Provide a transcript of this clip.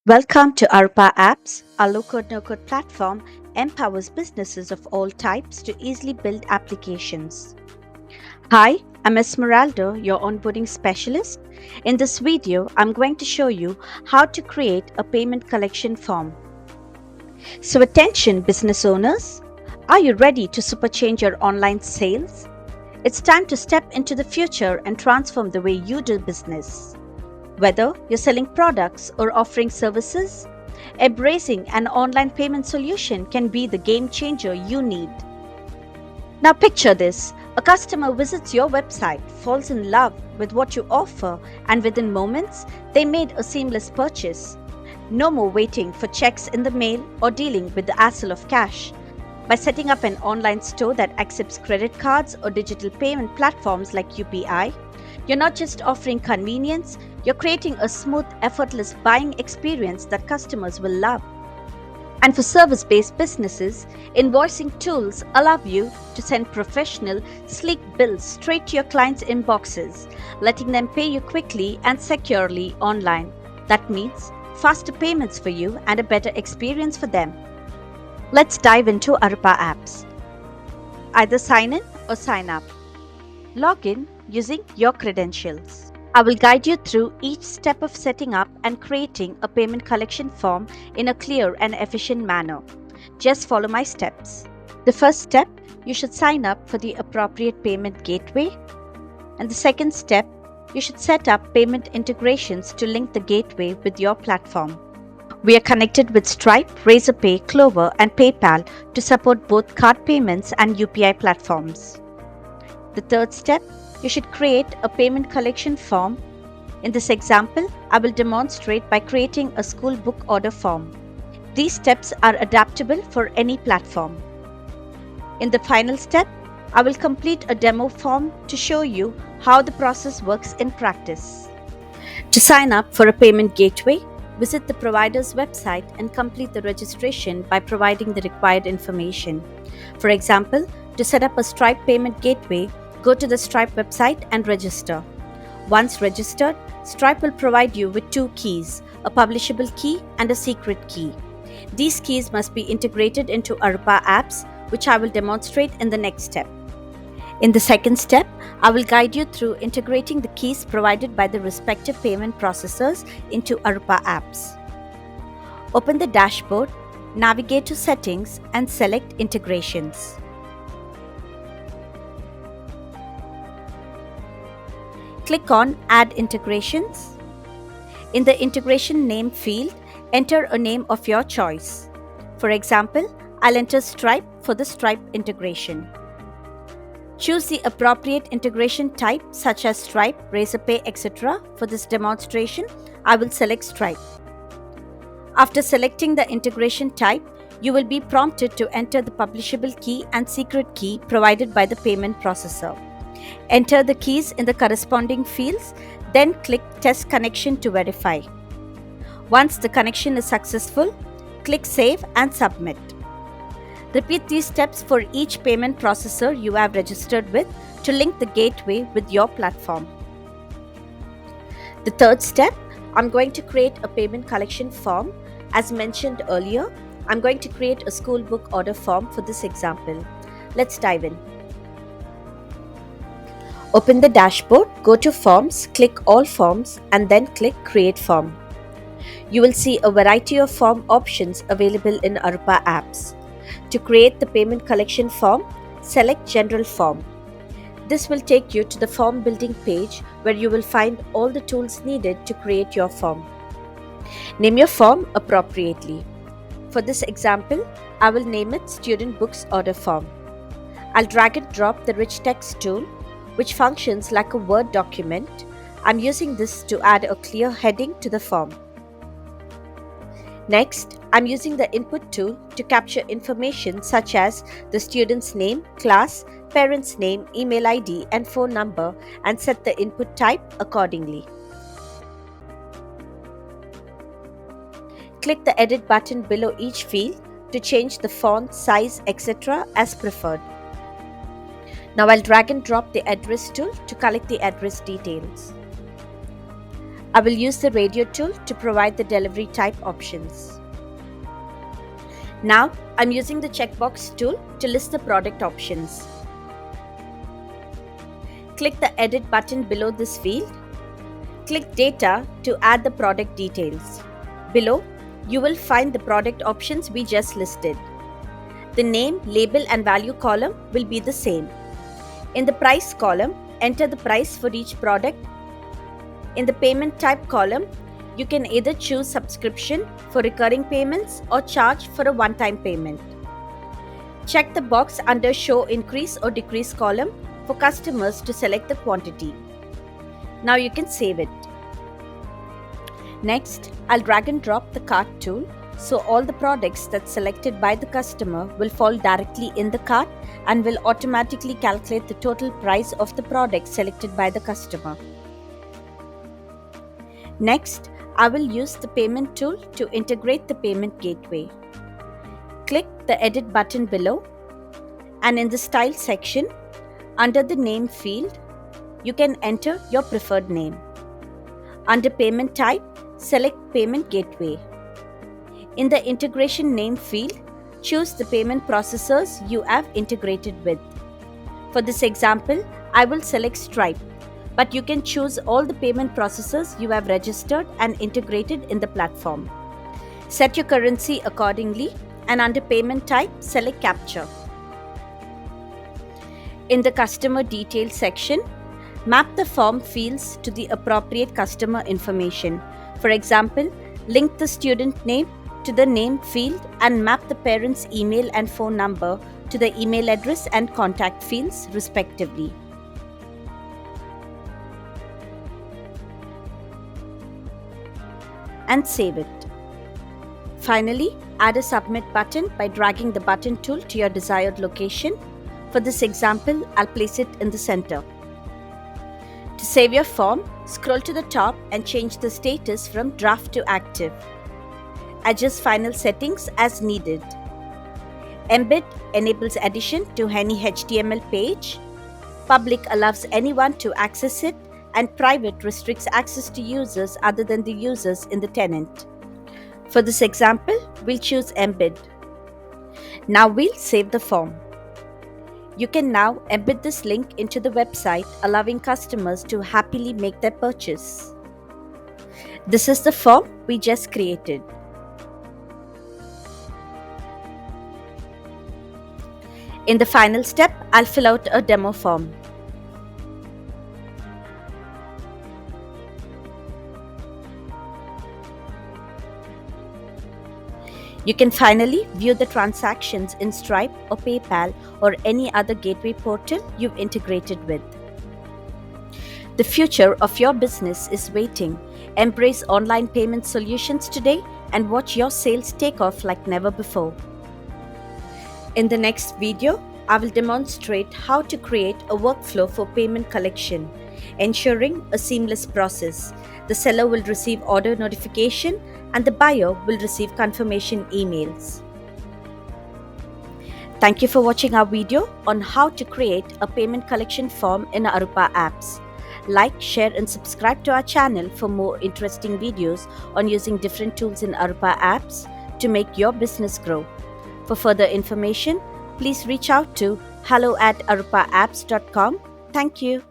Welcome to Aroopa Apps. Our low-code, no-code platform empowers businesses of all types to easily build applications. Hi, I'm Esmeralda, your onboarding specialist. In this video, I'm going to show you how to create a payment collection form. So attention business owners, are you ready to superchange your online sales? It's time to step into the future and transform the way you do business. Whether you're selling products or offering services, embracing an online payment solution can be the game changer you need. Now picture this. A customer visits your website, falls in love with what you offer, and within moments, they made a seamless purchase. No more waiting for checks in the mail or dealing with the hassle of cash. By setting up an online store that accepts credit cards or digital payment platforms like UPI, you're not just offering convenience, you're creating a smooth, effortless buying experience that customers will love. And for service-based businesses, invoicing tools allow you to send professional, sleek bills straight to your clients' inboxes, letting them pay you quickly and securely online. That means faster payments for you and a better experience for them. Let's dive into Aroopa Apps. Either sign in or sign up. Log in using your credentials. I will guide you through each step of setting up and creating a payment collection form in a clear and efficient manner. Just follow my steps. The first step, you should sign up for the appropriate payment gateway. And the second step, you should set up payment integrations to link the gateway with your platform. We are connected with Stripe, Razorpay, Clover, and PayPal to support both card payments and UPI platforms. The third step, you should create a payment collection form. In this example, I will demonstrate by creating a school book order form. These steps are adaptable for any platform. In the final step, I will complete a demo form to show you how the process works in practice. To sign up for a payment gateway, visit the provider's website and complete the registration by providing the required information. For example, to set up a Stripe payment gateway, go to the Stripe website and register. Once registered, Stripe will provide you with two keys, a publishable key and a secret key. These keys must be integrated into Aroopa Apps, which I will demonstrate in the next step. In the second step, I will guide you through integrating the keys provided by the respective payment processors into Aroopa Apps. Open the dashboard, navigate to Settings and select Integrations. Click on Add Integrations. In the integration name field, enter a name of your choice. For example, I'll enter Stripe for the Stripe integration. Choose the appropriate integration type such as Stripe, Razorpay, etc. For this demonstration, I will select Stripe. After selecting the integration type, you will be prompted to enter the publishable key and secret key provided by the payment processor. Enter the keys in the corresponding fields, then click Test Connection to verify. Once the connection is successful, click Save and Submit. Repeat these steps for each payment processor you have registered with to link the gateway with your platform. The third step, I'm going to create a payment collection form. As mentioned earlier, I'm going to create a school book order form for this example. Let's dive in. Open the dashboard, go to Forms, click All Forms, and then click Create Form. You will see a variety of form options available in Aroopa Apps. To create the payment collection form, select General Form. This will take you to the form building page where you will find all the tools needed to create your form. Name your form appropriately. For this example, I will name it Student Books Order Form. I'll drag and drop the Rich Text tool, which functions like a Word document. I'm using this to add a clear heading to the form. Next, I'm using the Input tool to capture information such as the student's name, class, parent's name, email ID, and phone number and set the input type accordingly. Click the Edit button below each field to change the font, size, etc. as preferred. Now I'll drag and drop the Address tool to collect the address details. I will use the radio tool to provide the delivery type options. Now, I'm using the checkbox tool to list the product options. Click the Edit button below this field. Click Data to add the product details. Below, you will find the product options we just listed. The name, label and value column will be the same. In the price column, enter the price for each product. In the payment type column, you can either choose subscription for recurring payments or charge for a one-time payment. Check the box under Show Increase or Decrease column for customers to select the quantity. Now you can save it. Next, I'll drag and drop the cart tool so all the products that's selected by the customer will fall directly in the cart and will automatically calculate the total price of the product selected by the customer. Next, I will use the payment tool to integrate the payment gateway. Click the Edit button below, and in the Style section, under the Name field, you can enter your preferred name. Under Payment Type, select Payment Gateway. In the Integration Name field, choose the payment processors you have integrated with. For this example, I will select Stripe, but you can choose all the payment processors you have registered and integrated in the platform. Set your currency accordingly, and under Payment Type, select Capture. In the Customer Details section, map the form fields to the appropriate customer information. For example, link the student name to the name field and map the parent's email and phone number to the email address and contact fields respectively. And save it. Finally, add a Submit button by dragging the button tool to your desired location. For this example, I'll place it in the center. To save your form, scroll to the top and change the status from Draft to Active. Adjust final settings as needed. Embed enables addition to any HTML page. Public allows anyone to access it, and private restricts access to users other than the users in the tenant. For this example, we'll choose Embed. Now we'll save the form. You can now embed this link into the website, allowing customers to happily make their purchase. This is the form we just created. In the final step, I'll fill out a demo form. You can finally view the transactions in Stripe or PayPal or any other gateway portal you've integrated with. The future of your business is waiting. Embrace online payment solutions today and watch your sales take off like never before. In the next video, I will demonstrate how to create a workflow for payment collection, ensuring a seamless process. The seller will receive order notification and the buyer will receive confirmation emails. Thank you for watching our video on how to create a payment collection form in Aroopa Apps. Like, share and subscribe to our channel for more interesting videos on using different tools in Aroopa Apps to make your business grow. For further information, please reach out to hello@aroopaapps.com. Thank you.